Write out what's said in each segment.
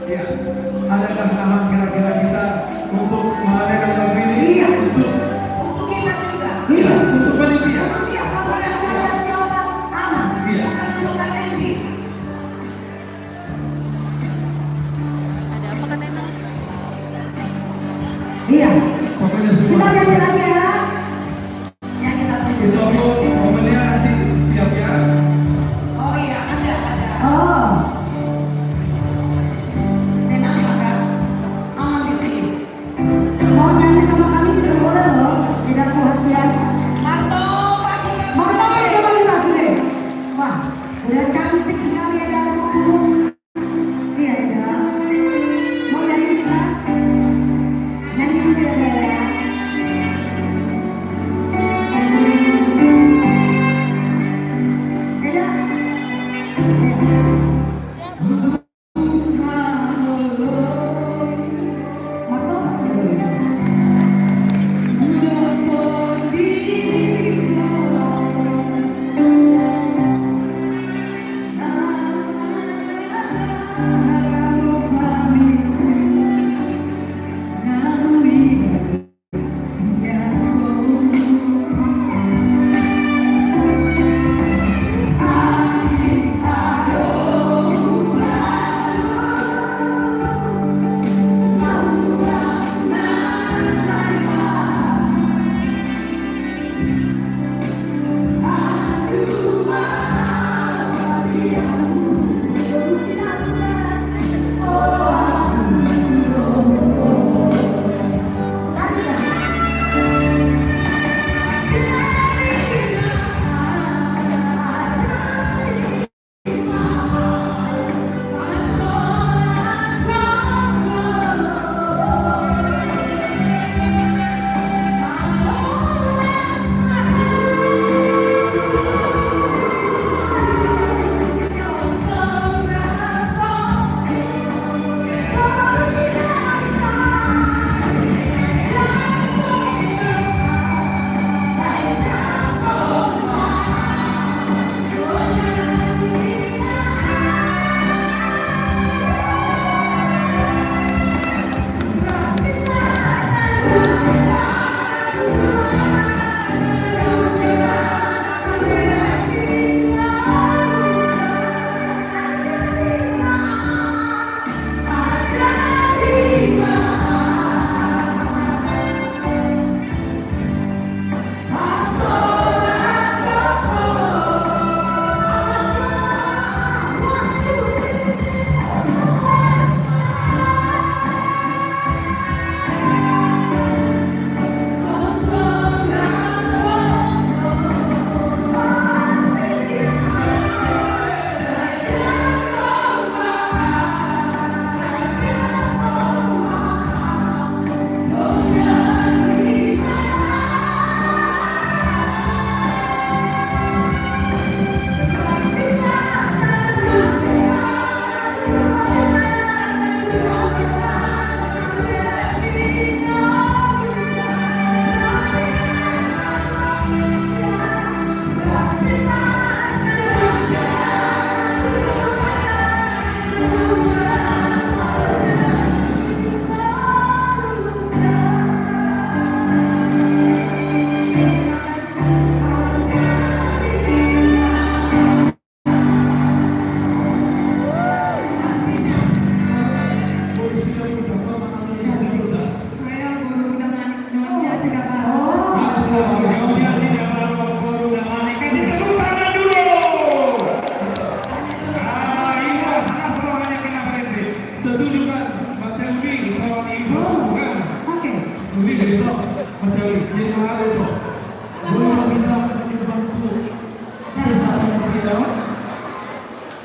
Ya, adakah nama kira-kira kita untuk mengadakan lagu ini? Iya. Untuk kita juga. Iya, untuk panitia. Iya, kalau ada siapa aman. Iya. Untuk Andy. Ada apa katanya? Iya. Pokoknya semua. Kita nyanyi lagi ya. Yang kita tunggu. Itu pokoknya nanti siap ya. Oh iya, ada. Oh. Tenang ya, aman di sini. Mau nyanyi sama kami juga boleh loh. Tidak kehasilan. Marto, coba lihat sudah. Wah, udah cantik sekali ya dalam punggung. Iya ya. Mau nyanyi juga? Nyanyi dulu ya.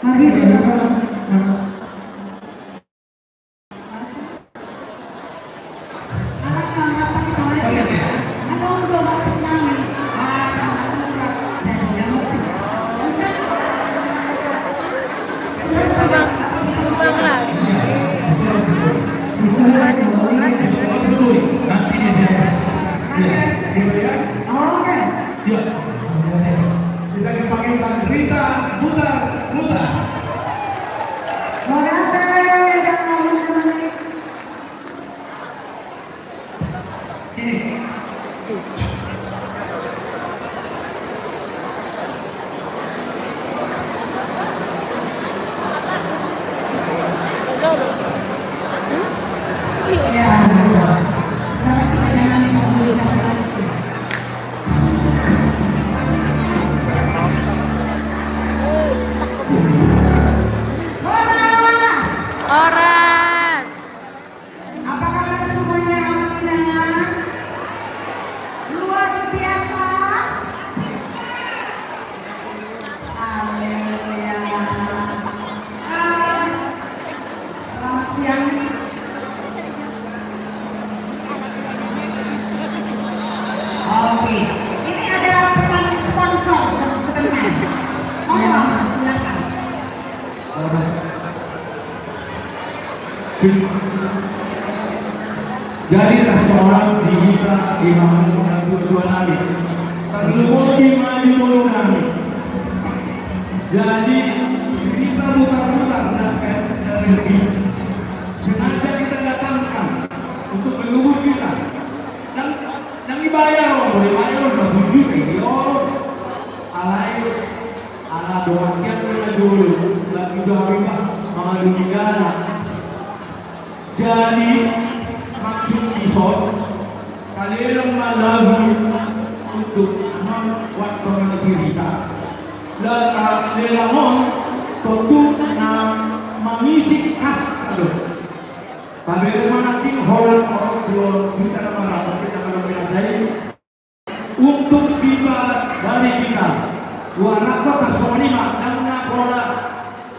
Mari Oras. Apa kabar semuanya anak-anak? Luar biasa. Haleluya. Selamat siang. Oke, ini ada pesan sponsor sebentar. Mohon silakan. Jadilah seorang di kita imam dan tujuan Nabi. Seluruh iman di mulut Nabi. Jadi kita mutar-mutar dan rezeki. Sengaja kita datangkan untuk menunggu kita. Dan dibayar, boleh bayar, udah 7 juta orang. Alai, ala doa kita dulu, lagi doa kita mengalu negara. Jadi maksud isot kalian malahu untuk membuat cerita. Lelamon tentu mengisi kas kado. Tapi mana ting Holland orang 2 juta 600 kita kalau saya untuk kita dari kita 225 dan pola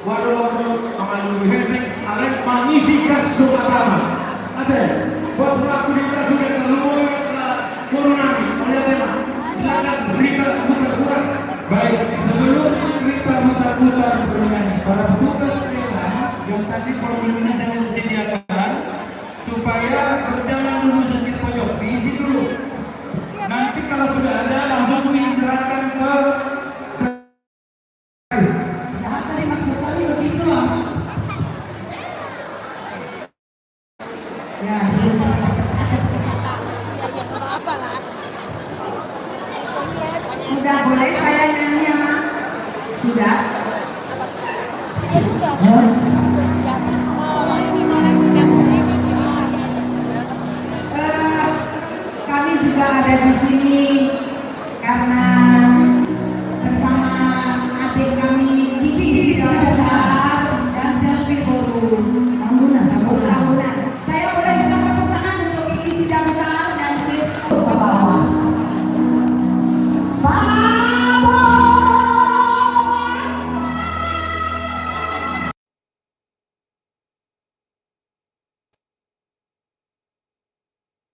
walau mengalami heading alek mengisi kas pertama. Ada bos pelaku kita sudah terlalu kurunami oleh tema. Silakan berita putar-putar. Baik, sebelum kita putar-putar bernyanyi, para petugas kereta yang tadi formulirnya saya sediakan supaya berjalan dulu sedikit pojok, diisi dulu. Nanti kalau sudah ada